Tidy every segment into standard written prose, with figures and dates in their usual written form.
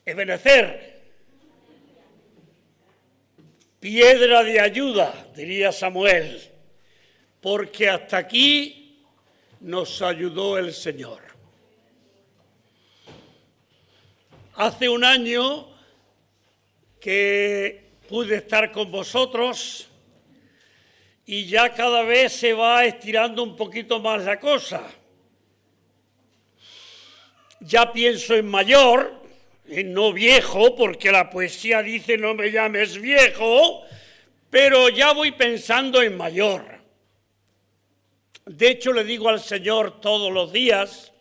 Ebenezer, piedra de ayuda, diría Samuel, porque hasta aquí nos ayudó el Señor. Hace un año que pude estar con vosotros y ya cada vez se va estirando un poquito más la cosa. Ya pienso en mayor, no viejo, porque la poesía dice no me llames viejo, pero ya voy pensando en mayor. De hecho, le digo al Señor todos los días,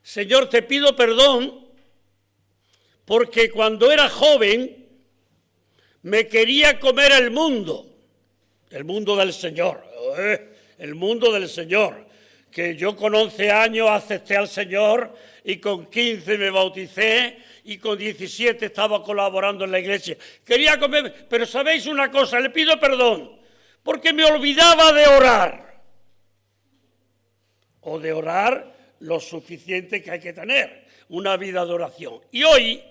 Señor, te pido perdón, porque cuando era joven me quería comer el mundo del Señor, el mundo del Señor, que yo con 11 años acepté al Señor y con 15 me bauticé y con 17 estaba colaborando en la iglesia. Quería comer, pero ¿sabéis una cosa? Le pido perdón, porque me olvidaba de orar, o de orar lo suficiente que hay que tener, una vida de oración. Y hoy,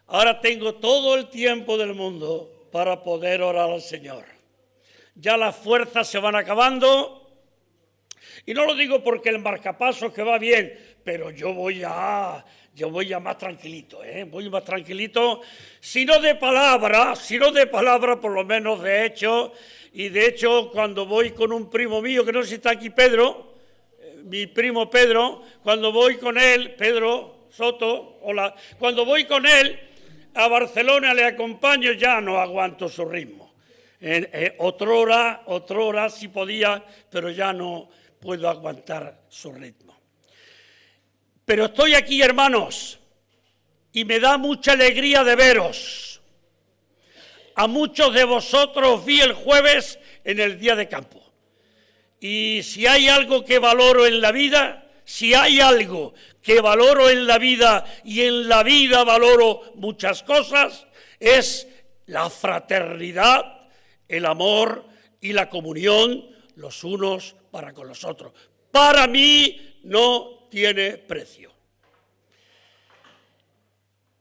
ahora tengo todo el tiempo del mundo para poder orar al Señor. Ya las fuerzas se van acabando, y no lo digo porque el marcapasos que va bien, pero yo voy ya más tranquilito, voy más tranquilito, si no de palabra, por lo menos de hecho, y de hecho cuando voy con un primo mío, que no sé si está aquí Pedro, mi primo Pedro, cuando voy con él, Pedro Soto, hola, cuando voy con él a Barcelona le acompaño, ya no aguanto su ritmo. Otrora sí podía, pero ya no puedo aguantar su ritmo. Pero estoy aquí, hermanos, y me da mucha alegría de veros. A muchos de vosotros vi el jueves en el día de campo. Y si hay algo que valoro en la vida, y en la vida valoro muchas cosas, es la fraternidad, el amor y la comunión los unos para con los otros. Para mí no tiene precio.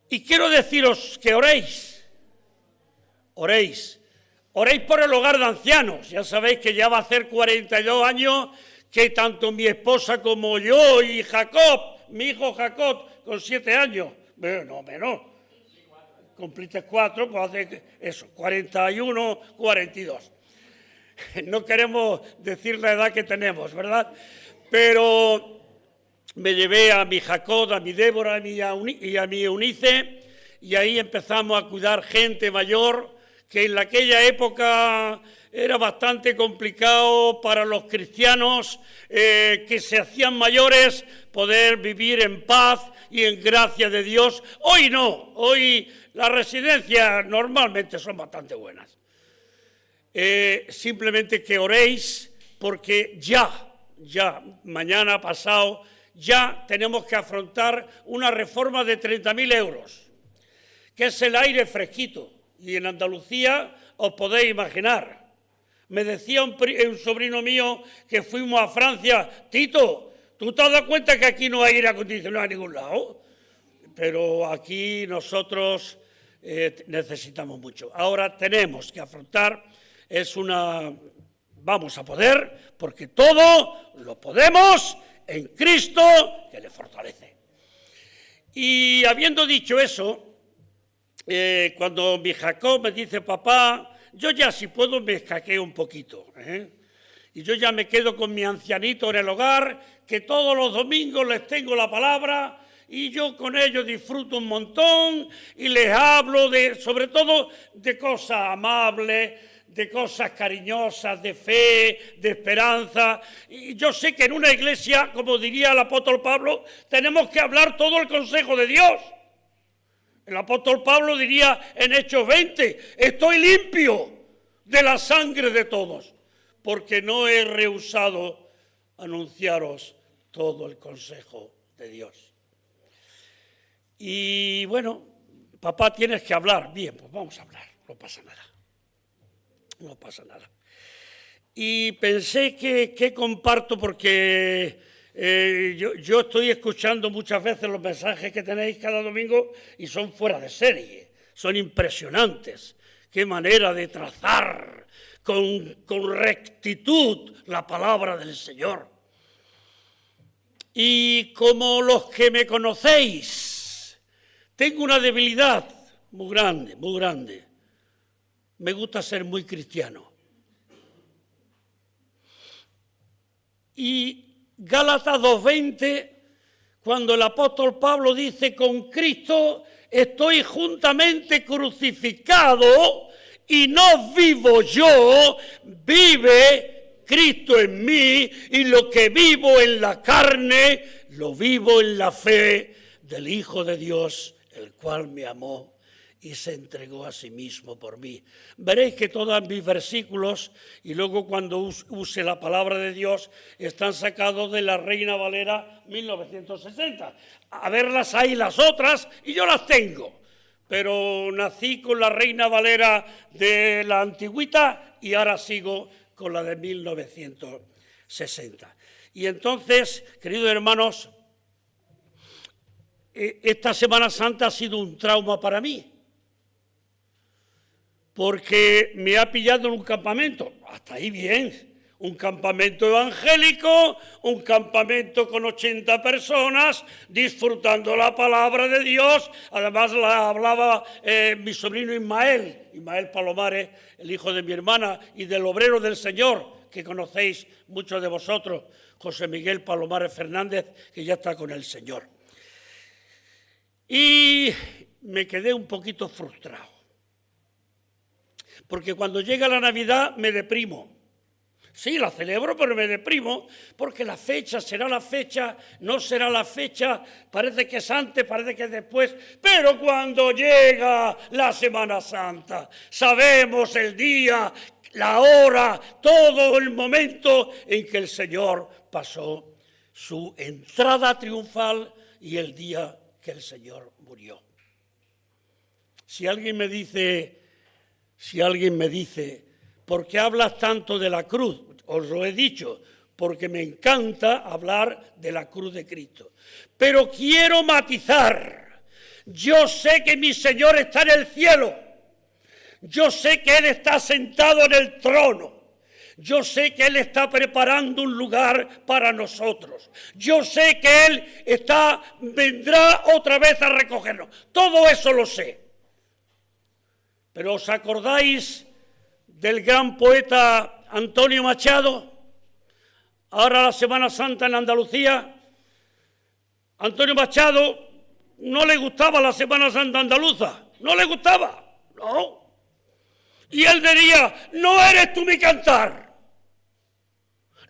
Y quiero deciros que oréis por el hogar de ancianos. Ya sabéis que ya va a hacer 42 años que tanto mi esposa como yo y Jacob, mi hijo Jacob, con 7 años, menos, cumpliste 4, pues hace eso, 41, 42. No queremos decir la edad que tenemos, ¿verdad? Pero me llevé a mi Jacob, a mi Débora y a mi Eunice, y ahí empezamos a cuidar gente mayor, que en aquella época era bastante complicado para los cristianos que se hacían mayores poder vivir en paz y en gracia de Dios. Hoy no, hoy las residencias normalmente son bastante buenas. Simplemente que oréis, porque ya, mañana pasado, ya tenemos que afrontar una reforma de 30.000 euros, que es el aire fresquito. Y en Andalucía os podéis imaginar. Me decía un sobrino mío que fuimos a Francia, Tito, ¿tú te has dado cuenta que aquí no hay aire acondicionado a ningún lado? Pero aquí nosotros necesitamos mucho. Ahora tenemos que afrontar, vamos a poder, porque todo lo podemos en Cristo que le fortalece. Y habiendo dicho eso, cuando mi Jacob me dice, papá, yo ya si puedo me escaqueo un poquito, y yo ya me quedo con mi ancianito en el hogar, que todos los domingos les tengo la palabra, y yo con ellos disfruto un montón, y les hablo sobre todo de cosas amables, de cosas cariñosas, de fe, de esperanza. Y yo sé que en una iglesia, como diría el apóstol Pablo, tenemos que hablar todo el consejo de Dios. El apóstol Pablo diría en Hechos 20, estoy limpio de la sangre de todos, porque no he rehusado anunciaros todo el consejo de Dios. Y bueno, papá, tienes que hablar. Bien, pues vamos a hablar, no pasa nada. Y pensé que comparto, porque Yo estoy escuchando muchas veces los mensajes que tenéis cada domingo y son fuera de serie, son impresionantes. Qué manera de trazar con rectitud la palabra del Señor. Y como los que me conocéis, tengo una debilidad muy grande, muy grande. Me gusta ser muy cristiano. Y Gálatas 2:20, cuando el apóstol Pablo dice, con Cristo estoy juntamente crucificado y no vivo yo, vive Cristo en mí, y lo que vivo en la carne, lo vivo en la fe del Hijo de Dios, el cual me amó y se entregó a sí mismo por mí. Veréis que todos mis versículos, y luego cuando use la palabra de Dios, están sacados de la Reina Valera 1960. A verlas ahí las otras, y yo las tengo. Pero nací con la Reina Valera de la antigüita y ahora sigo con la de 1960. Y entonces, queridos hermanos, esta Semana Santa ha sido un trauma para mí, porque me ha pillado en un campamento, hasta ahí bien, un campamento evangélico, un campamento con 80 personas, disfrutando la palabra de Dios. Además la hablaba mi sobrino Ismael Palomares, el hijo de mi hermana y del obrero del Señor, que conocéis muchos de vosotros, José Miguel Palomares Fernández, que ya está con el Señor. Y me quedé un poquito frustrado, porque cuando llega la Navidad me deprimo. Sí, la celebro, pero me deprimo, porque la fecha será la fecha, no será la fecha, parece que es antes, parece que es después, pero cuando llega la Semana Santa, sabemos el día, la hora, todo el momento en que el Señor pasó su entrada triunfal y el día que el Señor murió. Si alguien me dice, ¿por qué hablas tanto de la cruz? Os lo he dicho, porque me encanta hablar de la cruz de Cristo. Pero quiero matizar. Yo sé que mi Señor está en el cielo. Yo sé que Él está sentado en el trono. Yo sé que Él está preparando un lugar para nosotros. Yo sé que Él vendrá otra vez a recogernos. Todo eso lo sé. Pero ¿os acordáis del gran poeta Antonio Machado? Ahora la Semana Santa en Andalucía. Antonio Machado no le gustaba la Semana Santa andaluza. No le gustaba. No. Y él diría, no eres tú mi cantar.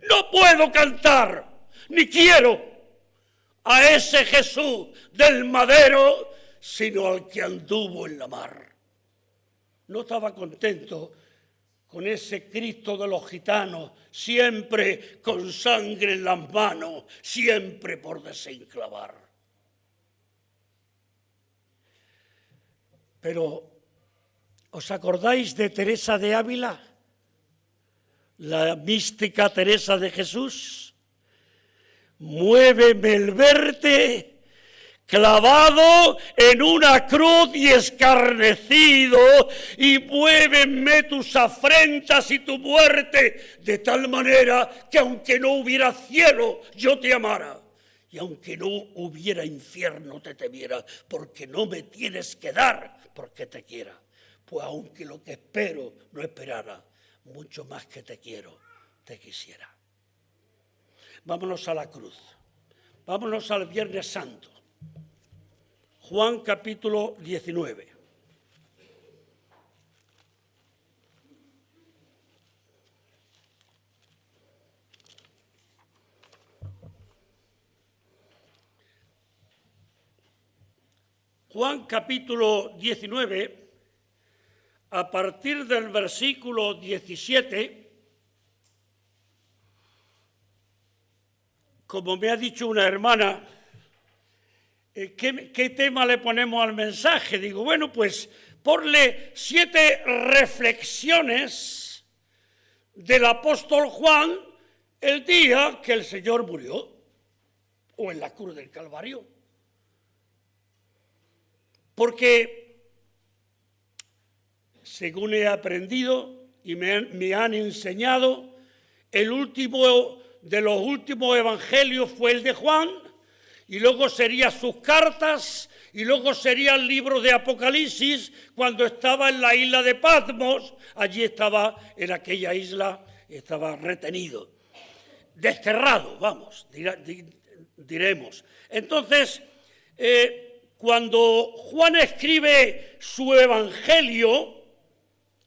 No puedo cantar, ni quiero a ese Jesús del madero, sino al que anduvo en la mar. No estaba contento con ese Cristo de los gitanos, siempre con sangre en las manos, siempre por desenclavar. Pero, ¿os acordáis de Teresa de Ávila? La mística Teresa de Jesús. Muéveme el verte clavado en una cruz y escarnecido, y muévenme tus afrentas y tu muerte, de tal manera que aunque no hubiera cielo, yo te amara, y aunque no hubiera infierno, te temiera, porque no me tienes que dar porque te quiera. Pues aunque lo que espero no esperara, mucho más que te quiero, te quisiera. Vámonos a la cruz. Vámonos al Viernes Santo. Juan capítulo 19. Juan capítulo 19, a partir del versículo 17, como me ha dicho una hermana, ¿qué tema le ponemos al mensaje? Digo, bueno, pues ponle 7 reflexiones del apóstol Juan el día que el Señor murió. o en la cruz del Calvario. Porque, según he aprendido y me han enseñado, el último de los últimos evangelios fue el de Juan, y luego serían sus cartas, y luego sería el libro de Apocalipsis, cuando estaba en la isla de Patmos. Allí estaba, en aquella isla, estaba retenido, desterrado, vamos, diremos. Entonces, cuando Juan escribe su evangelio,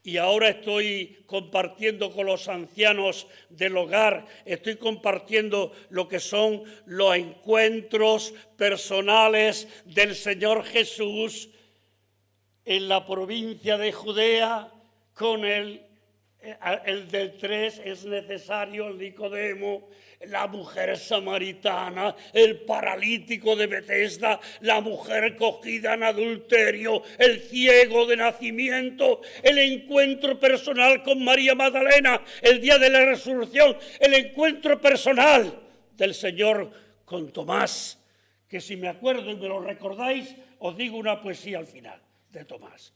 y ahora estoy compartiendo con los ancianos del hogar, estoy compartiendo lo que son los encuentros personales del Señor Jesús en la provincia de Judea con el del 3 es necesario, el Nicodemo, la mujer samaritana, el paralítico de Betesda, la mujer cogida en adulterio, el ciego de nacimiento, el encuentro personal con María Magdalena, el día de la resurrección, el encuentro personal del Señor con Tomás, que si me acuerdo y me lo recordáis, os digo una poesía al final de Tomás,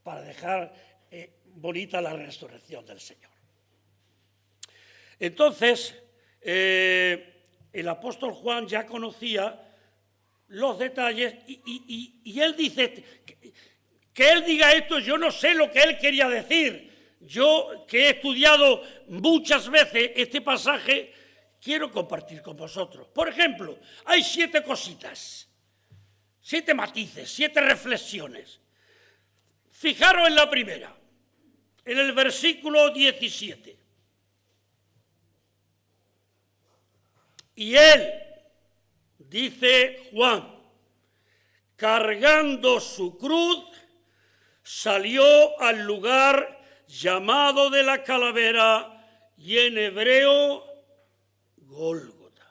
para dejar bonita la resurrección del Señor. Entonces, el apóstol Juan ya conocía los detalles y él dice que él diga esto, yo no sé lo que él quería decir. Yo, que he estudiado muchas veces este pasaje, quiero compartir con vosotros. Por ejemplo, hay 7 cositas, 7 matices, 7 reflexiones. Fijaros en la primera, en el versículo 17. Y él, dice Juan, cargando su cruz, salió al lugar llamado de la calavera y en hebreo Gólgota.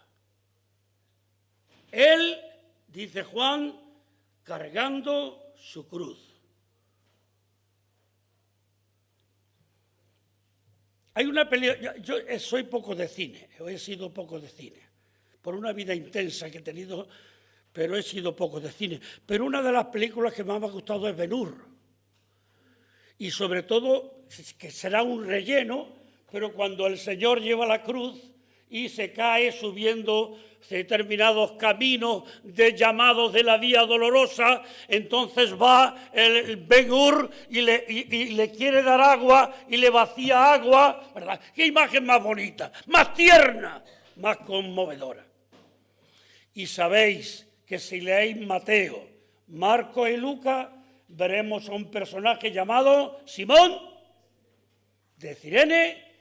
Él, dice Juan, cargando su cruz. Hay una película, yo soy poco de cine, he sido poco de cine, por una vida intensa que he tenido, pero he sido poco de cine. Pero una de las películas que más me ha gustado es Ben-Hur. Y sobre todo, que será un relleno, pero cuando el Señor lleva la cruz y se cae subiendo determinados caminos llamados de la vía dolorosa, entonces va el Ben-Hur y le quiere dar agua y le vacía agua, ¿verdad? Qué imagen más bonita, más tierna, más conmovedora. Y sabéis que si leéis Mateo, Marcos y Lucas, veremos a un personaje llamado Simón de Cirene,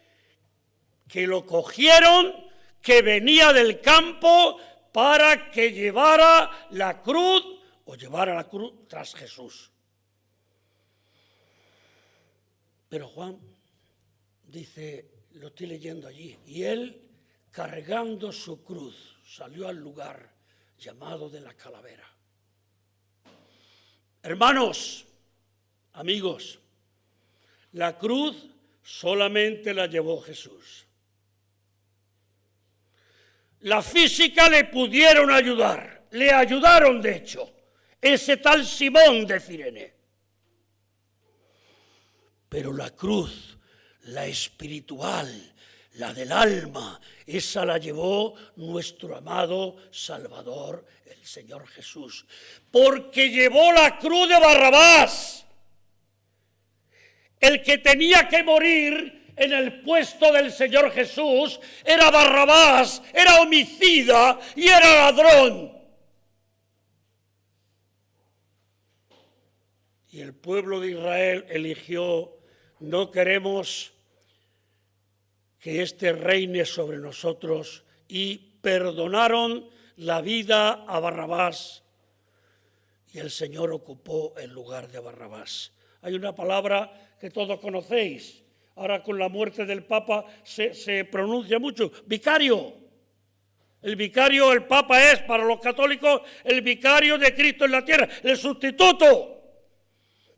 que lo cogieron, que venía del campo para que llevara la cruz tras Jesús. Pero Juan dice, lo estoy leyendo allí, y él, cargando su cruz, salió al lugar llamado de la calavera. Hermanos, amigos, la cruz solamente la llevó Jesús. La física le pudieron ayudar, le ayudaron de hecho, ese tal Simón de Cirene. Pero la cruz, la espiritual, la del alma, esa la llevó nuestro amado Salvador, el Señor Jesús, porque llevó la cruz de Barrabás. El que tenía que morir en el puesto del Señor Jesús era Barrabás, era homicida y era ladrón. Y el pueblo de Israel eligió, no queremos que éste reine sobre nosotros, y perdonaron la vida a Barrabás, y el Señor ocupó el lugar de Barrabás. Hay una palabra que todos conocéis, ahora con la muerte del Papa se pronuncia mucho, vicario. El vicario, el Papa es para los católicos el vicario de Cristo en la tierra, el sustituto.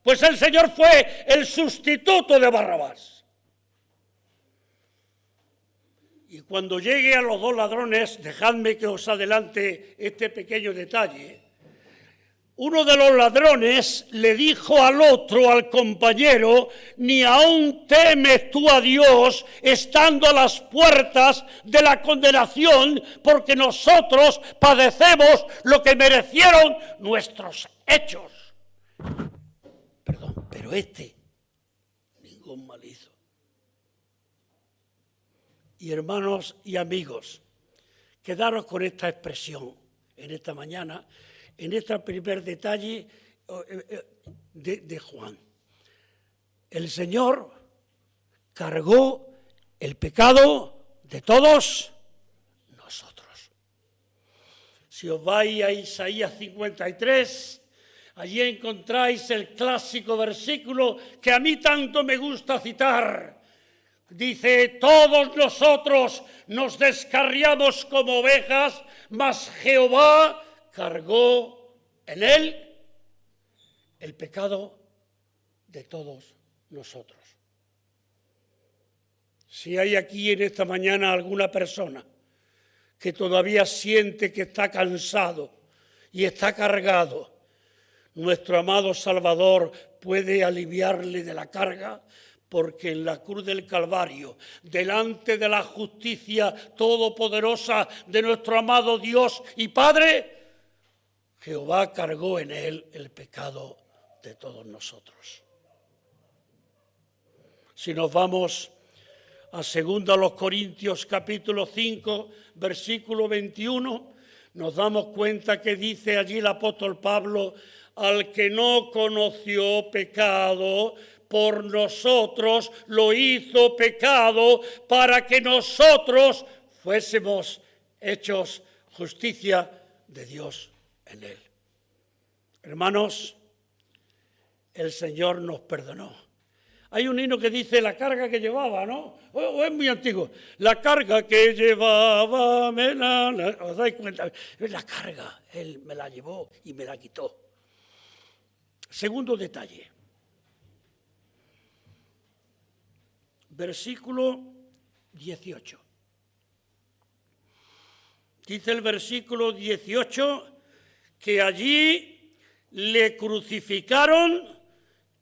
Pues el Señor fue el sustituto de Barrabás. Y cuando llegue a los dos ladrones, dejadme que os adelante este pequeño detalle. Uno de los ladrones le dijo al otro, al compañero, ni aún temes tú a Dios estando a las puertas de la condenación, porque nosotros padecemos lo que merecieron nuestros hechos. Perdón, pero ningún mal hizo. Y hermanos y amigos, quedaros con esta expresión en esta mañana, en este primer detalle de Juan. El Señor cargó el pecado de todos nosotros. Si os vais a Isaías 53, allí encontráis el clásico versículo que a mí tanto me gusta citar. Dice, todos nosotros nos descarriamos como ovejas, mas Jehová cargó en él el pecado de todos nosotros. Si hay aquí en esta mañana alguna persona que todavía siente que está cansado y está cargado, nuestro amado Salvador puede aliviarle de la carga, porque en la cruz del Calvario, delante de la justicia todopoderosa de nuestro amado Dios y Padre, Jehová cargó en él el pecado de todos nosotros. Si nos vamos a 2 Corintios capítulo 5, versículo 21, nos damos cuenta que dice allí el apóstol Pablo, al que no conoció pecado, por nosotros lo hizo pecado para que nosotros fuésemos hechos justicia de Dios en él. Hermanos, el Señor nos perdonó. Hay un himno que dice la carga que llevaba, ¿no? O es muy antiguo. La carga que llevaba, ¿os dais cuenta? La carga, Él me la llevó y me la quitó. Segundo detalle. Versículo 18. Dice el versículo 18 que allí le crucificaron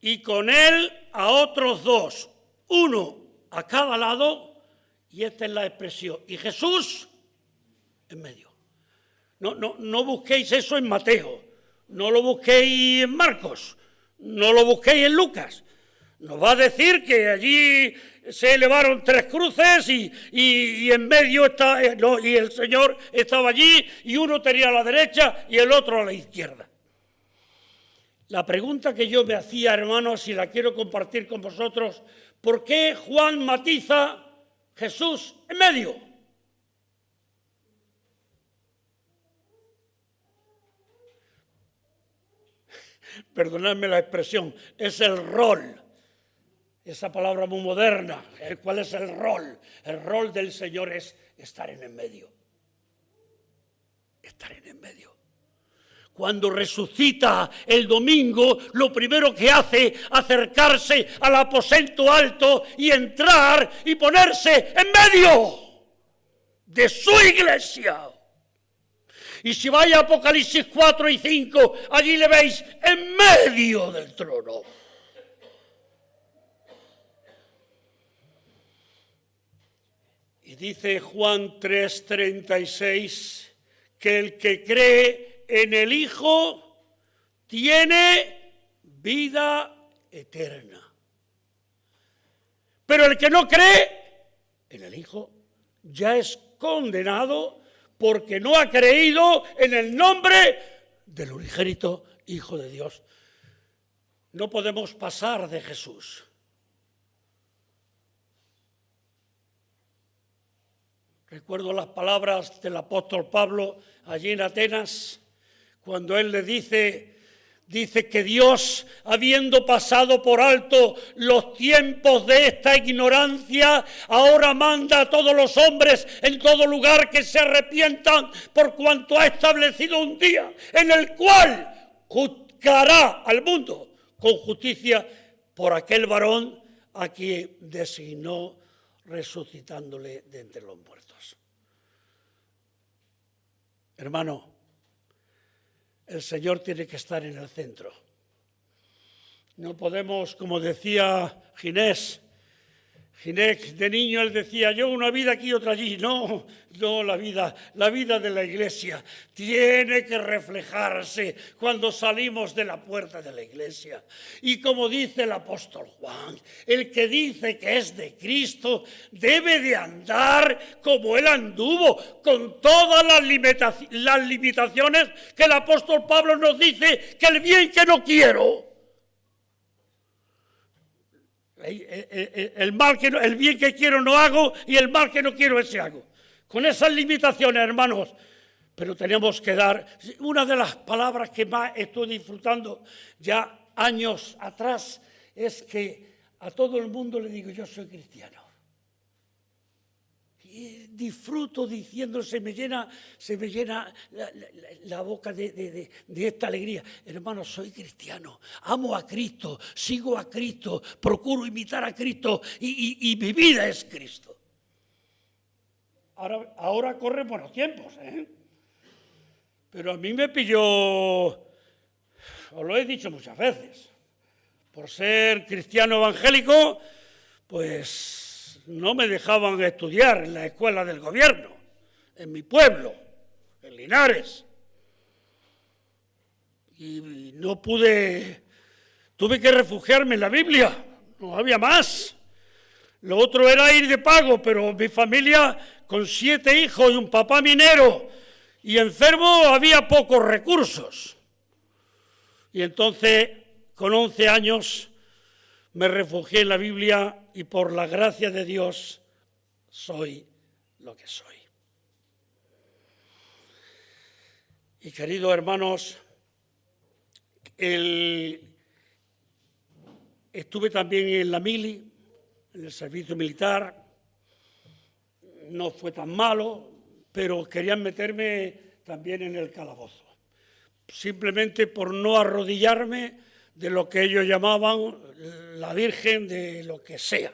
y con él a otros dos, uno a cada lado, y esta es la expresión, y Jesús en medio. No busquéis eso en Mateo, no lo busquéis en Marcos, no lo busquéis en Lucas. Nos va a decir que allí se elevaron 3 cruces y en medio y el Señor estaba allí y uno tenía a la derecha y el otro a la izquierda. La pregunta que yo me hacía, hermanos, y la quiero compartir con vosotros, ¿por qué Juan matiza Jesús en medio? Perdonadme la expresión, es el rol. Esa palabra muy moderna. ¿Cuál es el rol? El rol del Señor es estar en el medio. Estar en el medio. Cuando resucita el domingo, lo primero que hace es acercarse al aposento alto y entrar y ponerse en medio de su iglesia. Y si vais a Apocalipsis 4 y 5, allí le veis en medio del trono. Y dice Juan 3:36 que el que cree en el Hijo tiene vida eterna. Pero el que no cree en el Hijo ya es condenado porque no ha creído en el nombre del unigénito Hijo de Dios. No podemos pasar de Jesús. Recuerdo las palabras del apóstol Pablo allí en Atenas, cuando él le dice que Dios, habiendo pasado por alto los tiempos de esta ignorancia, ahora manda a todos los hombres en todo lugar que se arrepientan, por cuanto ha establecido un día en el cual juzgará al mundo con justicia por aquel varón a quien designó resucitándole de entre los muertos. Hermano, el Señor tiene que estar en el centro. No podemos, como decía Ginés de niño, él decía, yo una vida aquí, otra allí. No, la vida de la iglesia tiene que reflejarse cuando salimos de la puerta de la iglesia. Y como dice el apóstol Juan, el que dice que es de Cristo debe de andar como él anduvo, con todas las limitaciones que el apóstol Pablo nos dice, que el bien que no quiero, el bien que quiero no hago y el mal que no quiero ese hago. Con esas limitaciones, hermanos, pero tenemos que dar una de las palabras que más estoy disfrutando ya años atrás, es que a todo el mundo le digo, yo soy cristiano. Y disfruto diciendo, se me llena la boca de esta alegría. Hermano, soy cristiano, amo a Cristo, sigo a Cristo, procuro imitar a Cristo y mi vida es Cristo. Ahora corren buenos tiempos, pero a mí me pilló, os lo he dicho muchas veces, por ser cristiano evangélico, pues no me dejaban estudiar en la escuela del gobierno, en mi pueblo, en Linares. Y no pude, tuve que refugiarme en la Biblia, no había más. Lo otro era ir de pago, pero mi familia, con 7 hijos y un papá minero y enfermo, había pocos recursos. Y entonces, con 11 años, me refugié en la Biblia y por la gracia de Dios soy lo que soy. Y queridos hermanos, estuve también en la mili, en el servicio militar. No fue tan malo, pero querían meterme también en el calabozo, simplemente por no arrodillarme de lo que ellos llamaban la Virgen de lo que sea,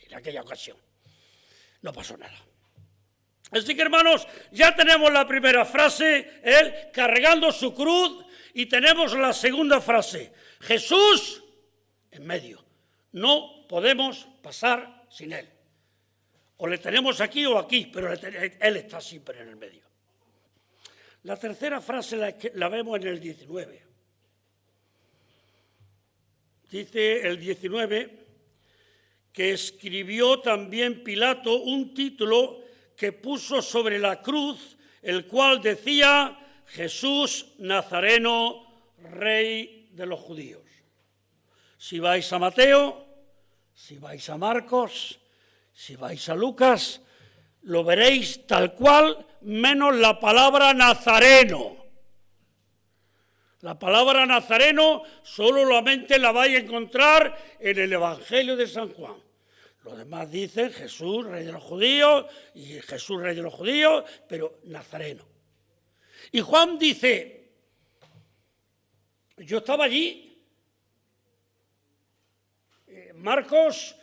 en aquella ocasión. No pasó nada. Así que, hermanos, ya tenemos la primera frase, él cargando su cruz, y tenemos la segunda frase, Jesús en medio. No podemos pasar sin él. O le tenemos aquí o aquí, pero él está siempre en el medio. La tercera frase la vemos en el 19. Dice el 19 que escribió también Pilato un título que puso sobre la cruz, el cual decía Jesús Nazareno, Rey de los judíos. Si vais a Mateo, si vais a Marcos, si vais a Lucas, lo veréis tal cual, menos la palabra nazareno. La palabra nazareno solamente la vais a encontrar en el Evangelio de San Juan. Los demás dicen Jesús, Rey de los judíos, y Jesús, Rey de los judíos, pero nazareno. Y Juan dice, yo estaba allí. Marcos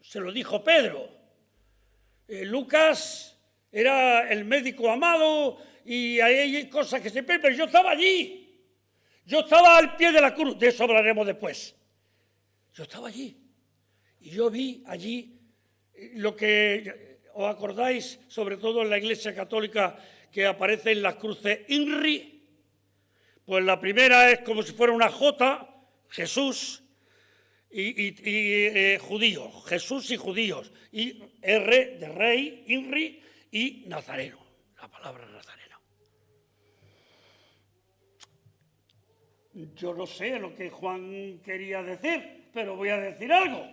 se lo dijo Pedro. Lucas era el médico amado y hay cosas que se ven, pero yo estaba allí. Yo estaba al pie de la cruz, de eso hablaremos después. Yo estaba allí y yo vi allí lo que os acordáis, sobre todo en la Iglesia Católica, que aparece en las cruces INRI. Pues la primera es como si fuera una J, Jesús, y judíos, Jesús y judíos, y R de rey, INRI, y nazareno, la palabra nazareno. Yo no sé lo que Juan quería decir, pero voy a decir algo.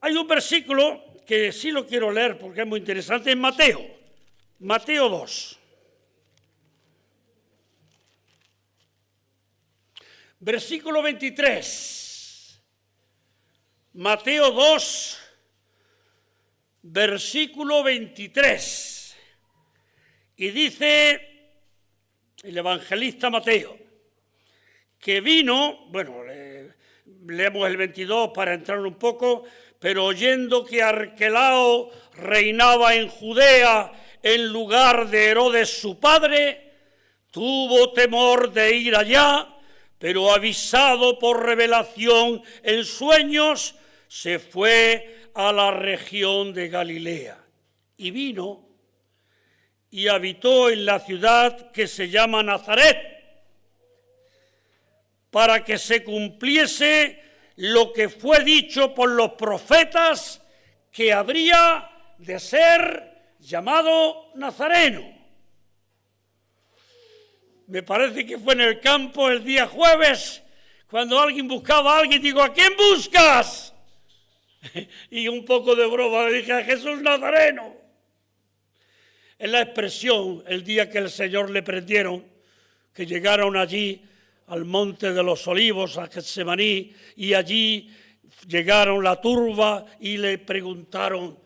Hay un versículo que sí lo quiero leer porque es muy interesante, en Mateo 2. Versículo 23. Mateo 2, versículo 23. Y dice el evangelista Mateo que vino, bueno, leemos el 22 para entrar un poco, pero oyendo que Arquelao reinaba en Judea en lugar de Herodes su padre, tuvo temor de ir allá, pero avisado por revelación en sueños, se fue a la región de Galilea y vino y habitó en la ciudad que se llama Nazaret, para que se cumpliese lo que fue dicho por los profetas, que habría de ser llamado Nazareno. Me parece que fue en el campo el día jueves, cuando alguien buscaba a alguien, digo, ¿a quién buscas? Y un poco de broma le dije, a Jesús Nazareno. Es la expresión, el día que el Señor le prendieron, que llegaron allí al monte de los Olivos, a Getsemaní, y allí llegaron la turba y le preguntaron,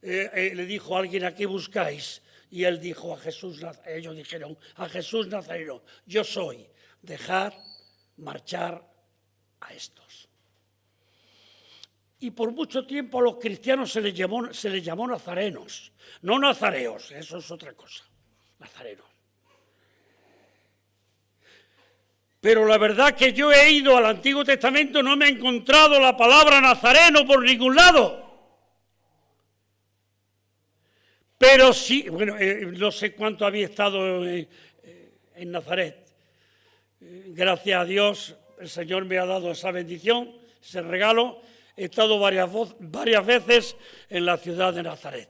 le dijo a alguien, ¿a qué buscáis? Y él dijo, ellos dijeron, a Jesús Nazareno, yo soy, dejad marchar a estos. Y por mucho tiempo a los cristianos se les llamó nazarenos, no nazareos, eso es otra cosa, nazarenos. Pero la verdad que yo he ido al Antiguo Testamento, no me he encontrado la palabra nazareno por ningún lado. Pero sí, bueno, no sé cuánto había estado en Nazaret. Gracias a Dios, el Señor me ha dado esa bendición, ese regalo. He estado varias veces en la ciudad de Nazaret.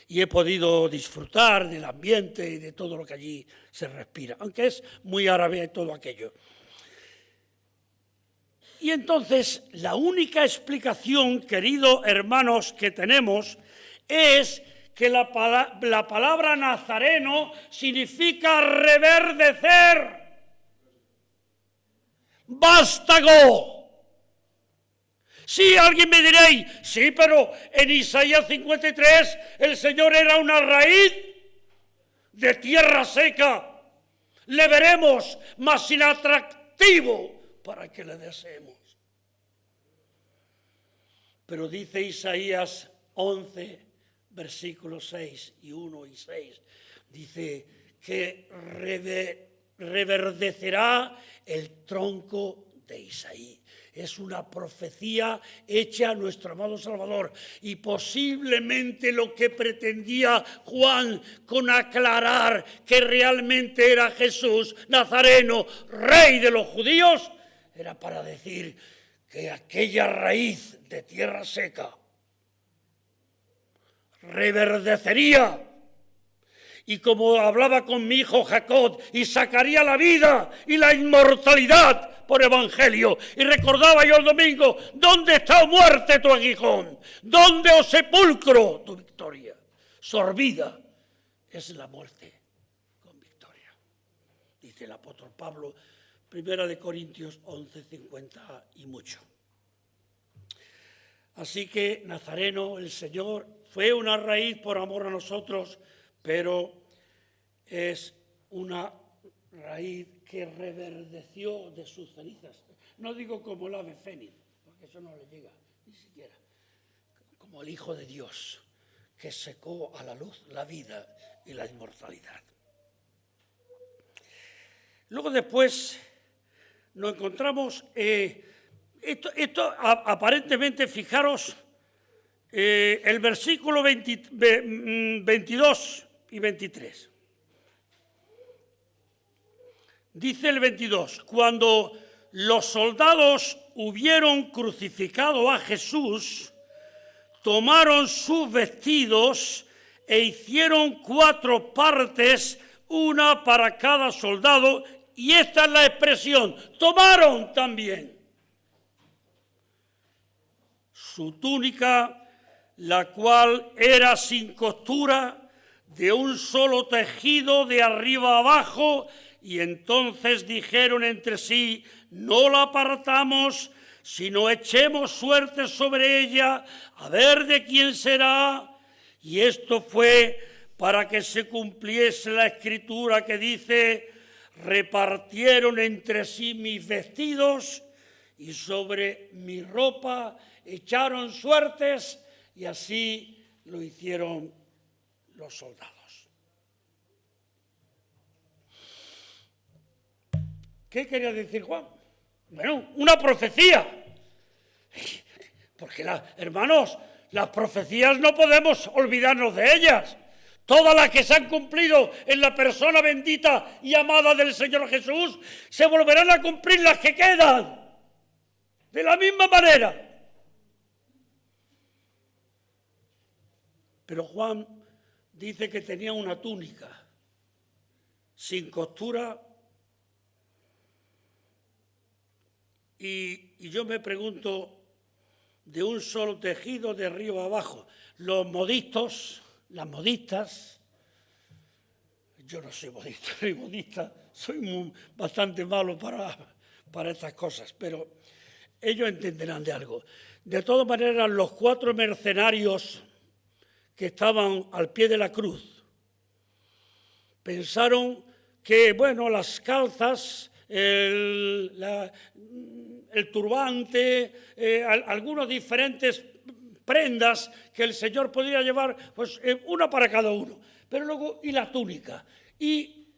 Y he podido disfrutar del ambiente y de todo lo que allí se respira, aunque es muy árabe todo aquello. Y entonces, la única explicación, queridos hermanos, que tenemos es que la palabra nazareno significa reverdecer, vástago. Sí, alguien me diréis, sí, pero en Isaías 53 el Señor era una raíz de tierra seca. Le veremos, mas sin atractivo para que le deseemos. Pero dice Isaías 11, versículos 6 y 1 y 6, dice que reverdecerá el tronco de Isaí. Es una profecía hecha a nuestro amado Salvador, y posiblemente lo que pretendía Juan con aclarar que realmente era Jesús Nazareno, rey de los judíos, era para decir que aquella raíz de tierra seca reverdecería, y como hablaba con mi hijo Jacob, y sacaría la vida y la inmortalidad por evangelio. Y recordaba yo el domingo, ¿dónde está, oh muerte, tu aguijón? ¿Dónde, oh sepulcro, tu victoria? Sorbida es la muerte con victoria. Dice el apóstol Pablo, 1 Corintios 11:50 y mucho. Así que Nazareno, el Señor, fue una raíz por amor a nosotros, pero es una raíz que reverdeció de sus cenizas. No digo como el ave fénix, porque eso no le llega ni siquiera. Como el Hijo de Dios, que secó a la luz la vida y la inmortalidad. Luego después nos encontramos, esto aparentemente, fijaros, el versículo 22 y 23. Dice el 22, cuando los soldados hubieron crucificado a Jesús, tomaron sus vestidos e hicieron 4 partes, una para cada soldado, y esta es la expresión, tomaron también su túnica, la cual era sin costura, de un solo tejido de arriba abajo, y entonces dijeron entre sí, no la apartamos, sino echemos suerte sobre ella, a ver de quién será. Y esto fue para que se cumpliese la escritura que dice, repartieron entre sí mis vestidos, y sobre mi ropa echaron suertes, y así lo hicieron los soldados. ¿Qué quería decir Juan? Bueno, una profecía. Porque, hermanos, las profecías no podemos olvidarnos de ellas. Todas las que se han cumplido en la persona bendita y amada del Señor Jesús, se volverán a cumplir las que quedan. De la misma manera. Pero Juan dice que tenía una túnica sin costura y yo me pregunto, de un solo tejido de arriba abajo, los modistas, las modistas, yo no soy modista ni modista, soy bastante malo para estas cosas, pero ellos entenderán de algo. De todas maneras, los 4 mercenarios que estaban al pie de la cruz pensaron que, bueno, las calzas, el turbante, algunas diferentes prendas que el Señor podría llevar, pues una para cada uno. Pero luego, y la túnica. Y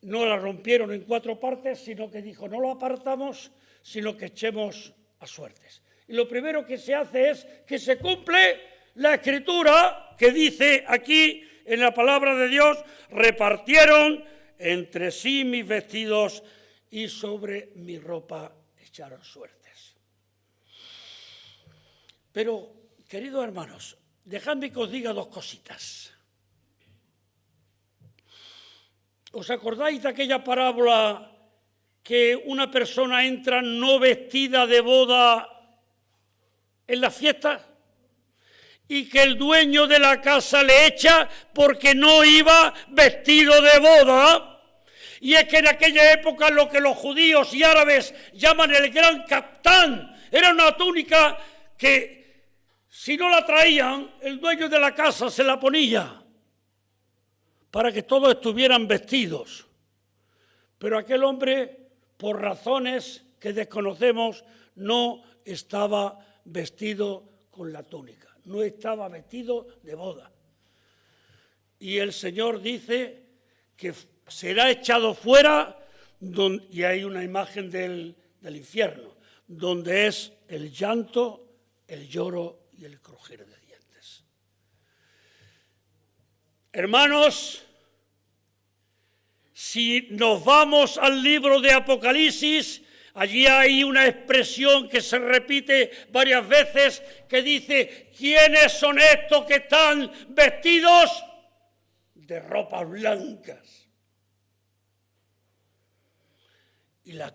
no la rompieron en 4 partes, sino que dijo, no lo apartamos, sino que echemos a suertes. Y lo primero que se hace es que se cumple la Escritura que dice aquí en la palabra de Dios, repartieron entre sí mis vestidos y sobre mi ropa echaron suertes. Pero, queridos hermanos, dejadme que os diga 2 cositas. ¿Os acordáis de aquella parábola que una persona entra no vestida de boda en la fiesta y que el dueño de la casa le echa porque no iba vestido de boda? Y es que en aquella época lo que los judíos y árabes llaman el gran caftán era una túnica que si no la traían, el dueño de la casa se la ponía para que todos estuvieran vestidos. Pero aquel hombre, por razones que desconocemos, no estaba vestido con la túnica, no estaba vestido de boda. Y el Señor dice que será echado fuera, y hay una imagen del infierno, donde es el llanto, el lloro y el crujir de dientes. Hermanos, si nos vamos al libro de Apocalipsis, allí hay una expresión que se repite varias veces que dice, ¿quiénes son estos que están vestidos de ropas blancas? Y la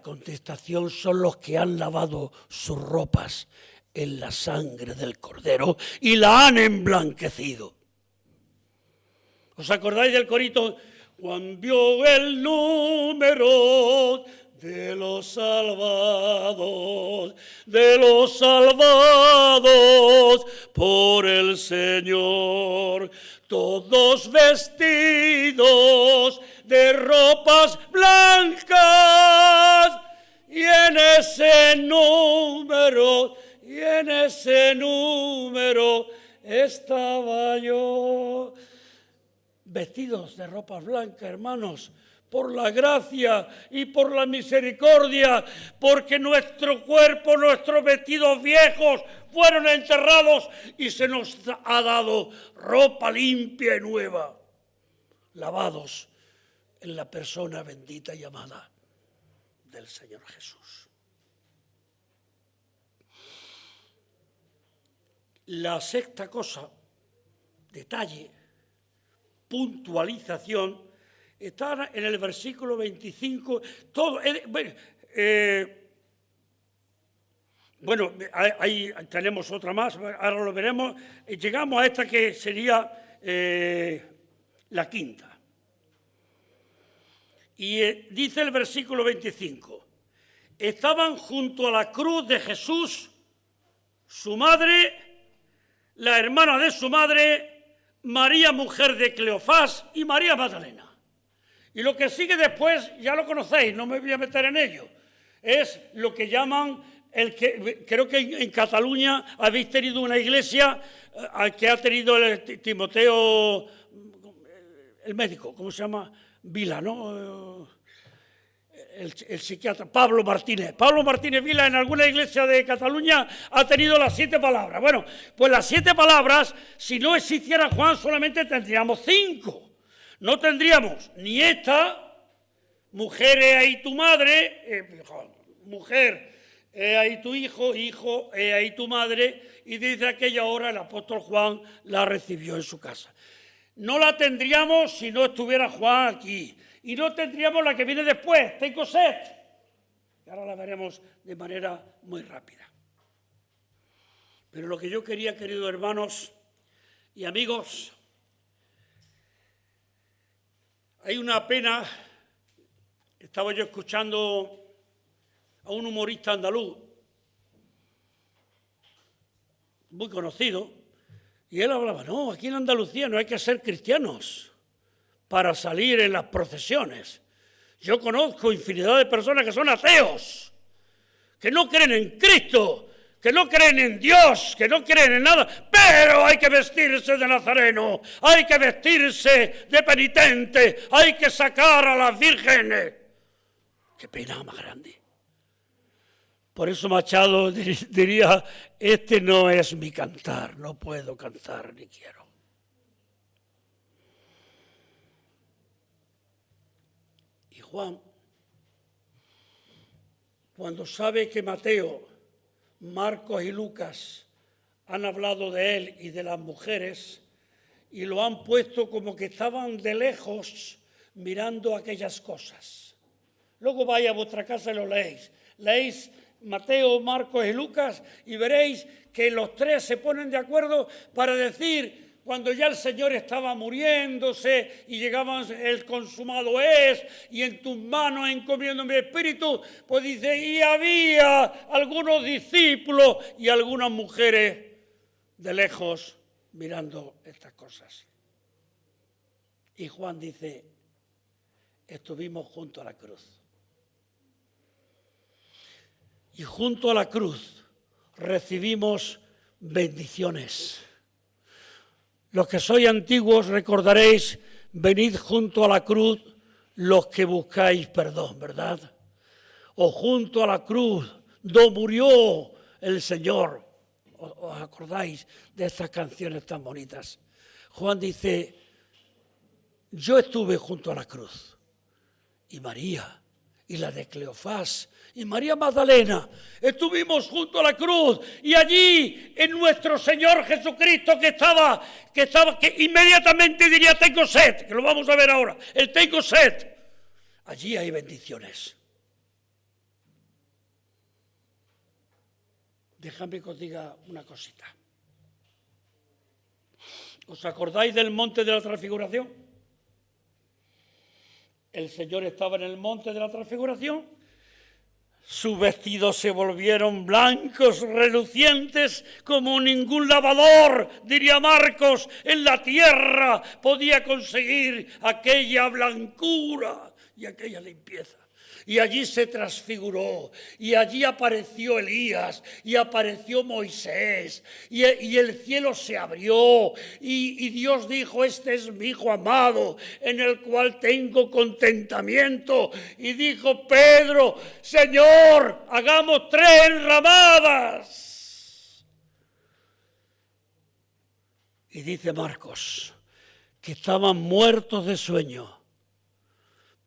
contestación son los que han lavado sus ropas en la sangre del Cordero y la han emblanquecido. ¿Os acordáis del corito? Juan vio el número de los salvados por el Señor, todos vestidos de ropas blancas, y en ese número estaba yo. Vestidos de ropas blancas, hermanos, por la gracia y por la misericordia, porque nuestro cuerpo, nuestros vestidos viejos fueron enterrados y se nos ha dado ropa limpia y nueva, lavados en la persona bendita y amada del Señor Jesús. La sexta cosa, detalle, puntualización, está en el versículo 25, todo. Bueno, ahí tenemos otra más, ahora lo veremos. Llegamos a esta que sería la quinta. Y dice el versículo 25, estaban junto a la cruz de Jesús, su madre, la hermana de su madre, María, mujer de Cleofás, y María Magdalena. Y lo que sigue después, ya lo conocéis, no me voy a meter en ello, es lo que llaman creo que en Cataluña habéis tenido una iglesia que ha tenido el Timoteo, el médico, ¿cómo se llama? Vila, ¿no? El psiquiatra, Pablo Martínez. Pablo Martínez Vila en alguna iglesia de Cataluña ha tenido las 7 palabras. Bueno, pues las 7 palabras, si no existiera Juan, solamente tendríamos 5. No tendríamos ni esta, mujer, he ahí tu madre, mujer, he ahí tu hijo, hijo, he ahí tu madre, y desde aquella hora el apóstol Juan la recibió en su casa. No la tendríamos si no estuviera Juan aquí. Y no tendríamos la que viene después, tengo sed. Y ahora la veremos de manera muy rápida. Pero lo que yo quería, queridos hermanos y amigos, hay una pena. Estaba yo escuchando a un humorista andaluz, muy conocido, y él hablaba, no, aquí en Andalucía no hay que ser cristianos para salir en las procesiones. Yo conozco infinidad de personas que son ateos, que no creen en Cristo, que no creen en Dios, que no creen en nada, pero hay que vestirse de nazareno, hay que vestirse de penitente, hay que sacar a las vírgenes. ¡Qué pena más grande! Por eso Machado diría, este no es mi cantar, no puedo cantar ni quiero. Juan, cuando sabe que Mateo, Marcos y Lucas han hablado de él y de las mujeres y lo han puesto como que estaban de lejos mirando aquellas cosas. Luego vaya a vuestra casa y lo leéis. Leéis Mateo, Marcos y Lucas y veréis que los 3 se ponen de acuerdo para decir, cuando ya el Señor estaba muriéndose y llegaban el consumado es, y en tus manos encomiendo mi espíritu, pues dice, y había algunos discípulos y algunas mujeres de lejos mirando estas cosas. Y Juan dice, estuvimos junto a la cruz. Y junto a la cruz recibimos bendiciones. Los que sois antiguos recordaréis, venid junto a la cruz los que buscáis perdón, ¿verdad? O junto a la cruz, donde murió el Señor. ¿Os acordáis de estas canciones tan bonitas? Juan dice, yo estuve junto a la cruz. Y María, y la de Cleofás, y María Magdalena, estuvimos junto a la cruz y allí en nuestro Señor Jesucristo que inmediatamente diría tengo sed, que lo vamos a ver ahora, el tengo sed. Allí hay bendiciones. Déjame que os diga una cosita. ¿Os acordáis del monte de la transfiguración? El Señor estaba en el monte de la transfiguración. Sus vestidos se volvieron blancos, relucientes, como ningún lavador, diría Marcos, en la tierra podía conseguir aquella blancura y aquella limpieza. Y allí se transfiguró, y allí apareció Elías, y apareció Moisés, y el cielo se abrió, y Dios dijo, este es mi Hijo amado, en el cual tengo contentamiento. Y dijo Pedro, Señor, hagamos 3 enramadas. Y dice Marcos, que estaban muertos de sueño.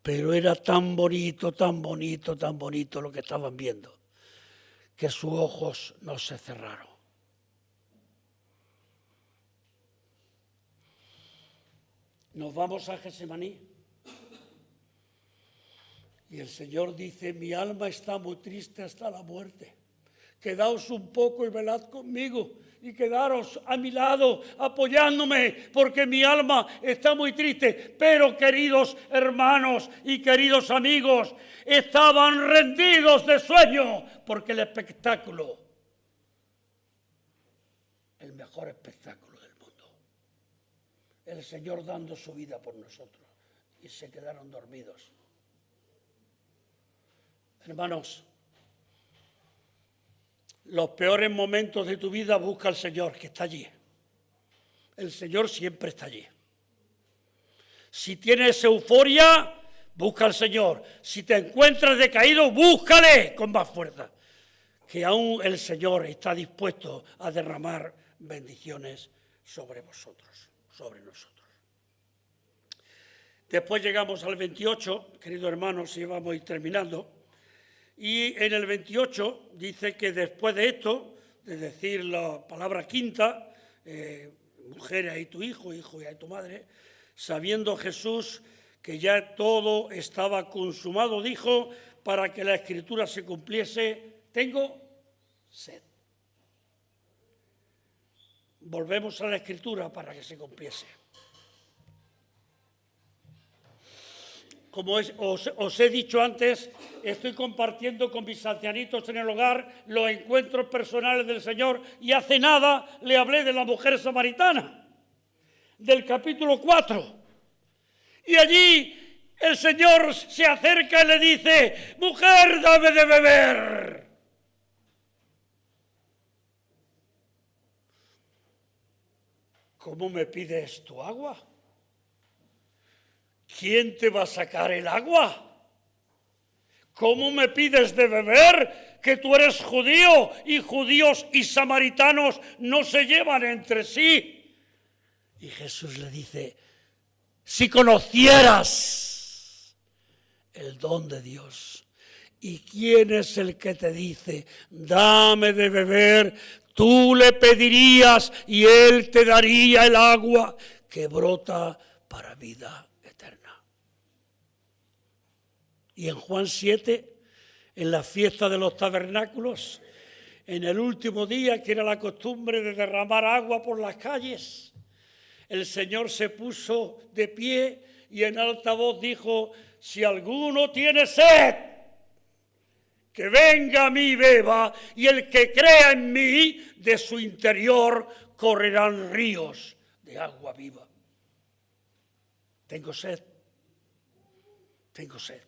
Pero era tan bonito, tan bonito, tan bonito lo que estaban viendo, que sus ojos no se cerraron. Nos vamos a Getsemaní. Y el Señor dice, mi alma está muy triste hasta la muerte. Quedaos un poco y velad conmigo. Y quedaros a mi lado apoyándome porque mi alma está muy triste. Pero queridos hermanos y queridos amigos, estaban rendidos de sueño porque el espectáculo, el mejor espectáculo del mundo, el Señor dando su vida por nosotros, y se quedaron dormidos. Hermanos, los peores momentos de tu vida, busca al Señor, que está allí. El Señor siempre está allí. Si tienes euforia, busca al Señor. Si te encuentras decaído, búscale con más fuerza. Que aún el Señor está dispuesto a derramar bendiciones sobre vosotros, sobre nosotros. Después llegamos al 28, queridos hermanos, y vamos a ir terminando. Y en el 28 dice que después de esto, de decir la palabra quinta, mujer, ahí tu hijo, hijo, y ahí tu madre, sabiendo Jesús que ya todo estaba consumado, dijo, para que la Escritura se cumpliese, tengo sed. Volvemos a la Escritura para que se cumpliese. Como os he dicho antes, estoy compartiendo con mis ancianitos en el hogar los encuentros personales del Señor y hace nada le hablé de la mujer samaritana, del capítulo 4. Y allí el Señor se acerca y le dice, mujer, dame de beber. ¿Cómo me pides tu agua? ¿Quién te va a sacar el agua? ¿Cómo me pides de beber? Que tú eres judío y judíos y samaritanos no se llevan entre sí. Y Jesús le dice, si conocieras el don de Dios y quién es el que te dice, dame de beber, tú le pedirías y él te daría el agua que brota para vida eterna. Y en Juan 7, en la fiesta de los tabernáculos, en el último día, que era la costumbre de derramar agua por las calles, el Señor se puso de pie y en alta voz dijo, si alguno tiene sed, que venga a mí y beba, y el que crea en mí, de su interior correrán ríos de agua viva. Tengo sed. Tengo sed.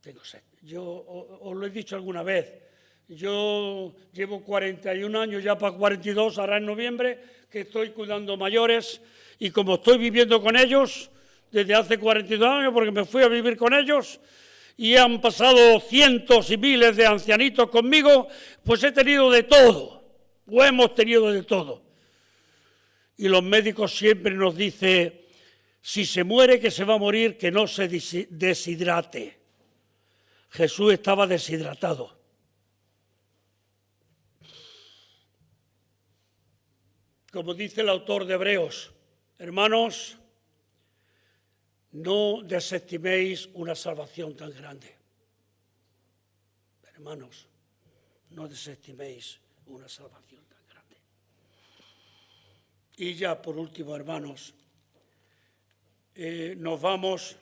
Tengo sed. Yo os lo he dicho alguna vez. Yo llevo 41 años, ya para 42, ahora en noviembre, que estoy cuidando mayores y como estoy viviendo con ellos desde hace 42 años, porque me fui a vivir con ellos y han pasado cientos y miles de ancianitos conmigo, pues he tenido de todo, o hemos tenido de todo. Y los médicos siempre nos dicen, si se muere, que se va a morir, que no se deshidrate. Jesús estaba deshidratado. Como dice el autor de Hebreos, hermanos, no desestiméis una salvación tan grande. Hermanos, no desestiméis una salvación tan grande. Y ya por último, hermanos, nos vamos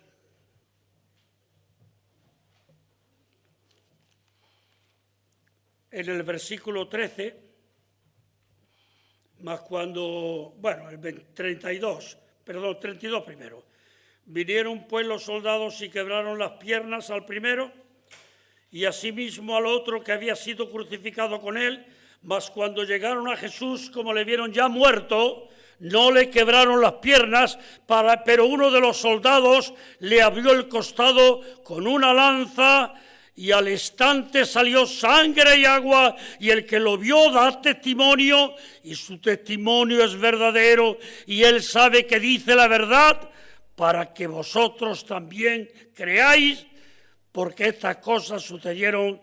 en el versículo 13, más cuando, bueno, el 32 primero. Vinieron pues los soldados y quebraron las piernas al primero y asimismo al otro que había sido crucificado con él, mas cuando llegaron a Jesús, como le vieron ya muerto, no le quebraron las piernas, pero uno de los soldados le abrió el costado con una lanza y al instante salió sangre y agua, y el que lo vio da testimonio, y su testimonio es verdadero, y él sabe que dice la verdad, para que vosotros también creáis, porque estas cosas sucedieron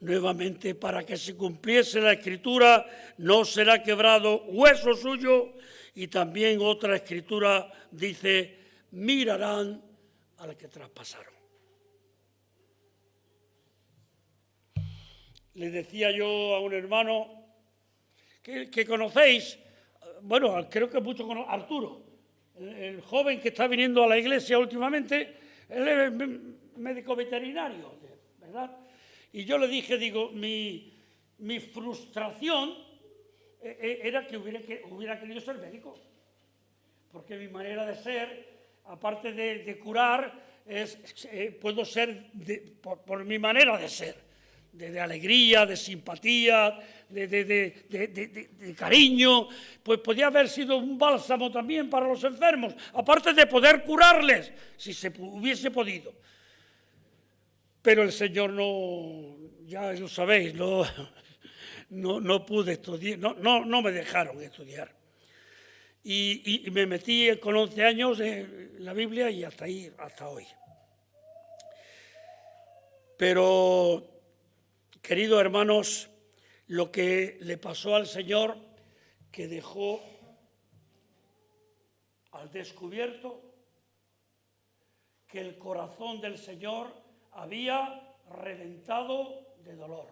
nuevamente para que se cumpliese la Escritura, no será quebrado hueso suyo, y también otra Escritura dice, mirarán al que traspasaron. Le decía yo a un hermano que conocéis, bueno, creo que muchos conocen, Arturo, el joven que está viniendo a la iglesia últimamente, él es médico veterinario, ¿verdad? Y yo le dije, digo, mi frustración era que hubiera querido ser médico, porque mi manera de ser, aparte de curar, puedo ser por mi manera de ser, de alegría, de simpatía, de cariño, pues podía haber sido un bálsamo también para los enfermos, aparte de poder curarles, si se hubiese podido. Pero el Señor no, ya lo sabéis, no pude estudiar, no me dejaron estudiar. Y me metí con 11 años en la Biblia y hasta ahí, hasta hoy. Pero, queridos hermanos, lo que le pasó al Señor, que dejó al descubierto que el corazón del Señor había reventado de dolor.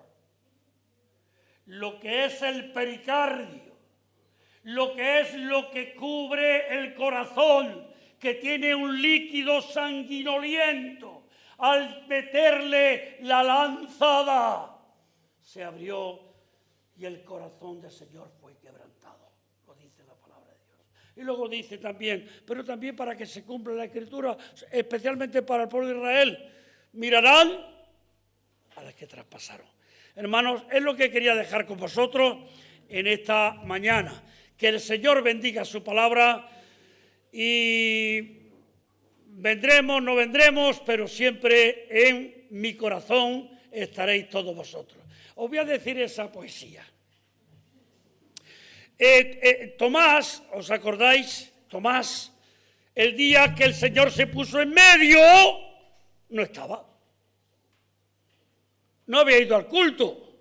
Lo que es el pericardio, lo que cubre el corazón, que tiene un líquido sanguinoliento, al meterle la lanzada, se abrió y el corazón del Señor fue quebrantado. Lo dice la palabra de Dios. Y luego dice también, pero también para que se cumpla la Escritura, especialmente para el pueblo de Israel, mirarán a los que traspasaron. Hermanos, es lo que quería dejar con vosotros en esta mañana. Que el Señor bendiga su palabra y vendremos, no vendremos, pero siempre en mi corazón estaréis todos vosotros. Os voy a decir esa poesía. Tomás, ¿os acordáis? Tomás, el día que el Señor se puso en medio, no estaba. No había ido al culto.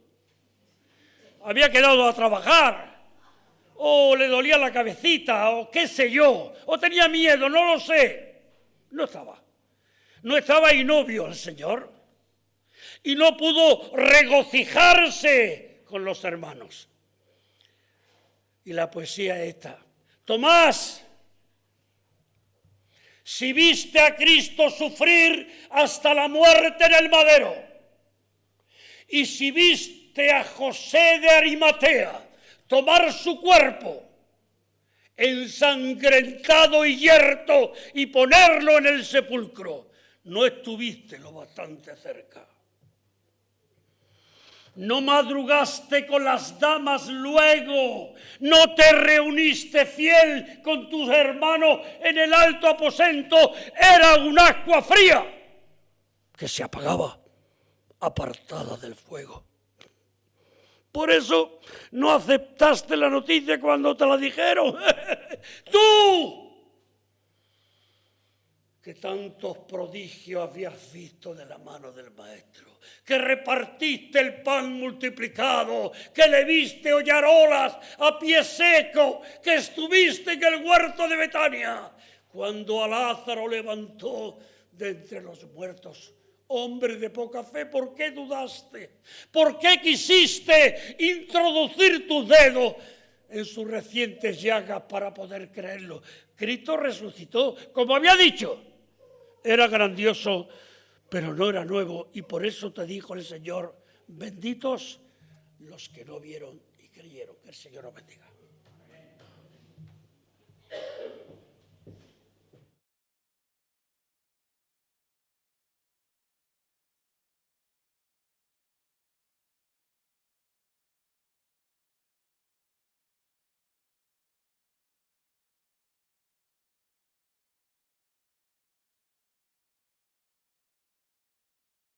Había quedado a trabajar. O le dolía la cabecita, o qué sé yo. O tenía miedo, no lo sé. No estaba. No estaba y no vio al Señor. Y no pudo regocijarse con los hermanos. Y la poesía es esta. Tomás, si viste a Cristo sufrir hasta la muerte en el madero, y si viste a José de Arimatea tomar su cuerpo ensangrentado y yerto y ponerlo en el sepulcro, no estuviste lo bastante cerca. No madrugaste con las damas luego, no te reuniste fiel con tus hermanos en el alto aposento, era un ascua fría que se apagaba, apartada del fuego. Por eso no aceptaste la noticia cuando te la dijeron. ¡Tú! Que tantos prodigios habías visto de la mano del Maestro, que repartiste el pan multiplicado, que le viste hollar olas a pie seco, que estuviste en el huerto de Betania, cuando a Lázaro levantó de entre los muertos. Hombre de poca fe, ¿por qué dudaste? ¿Por qué quisiste introducir tus dedos en sus recientes llagas para poder creerlo? Cristo resucitó, como había dicho. Era grandioso, pero no era nuevo. Y por eso te dijo el Señor, benditos los que no vieron y creyeron. Que el Señor los bendiga.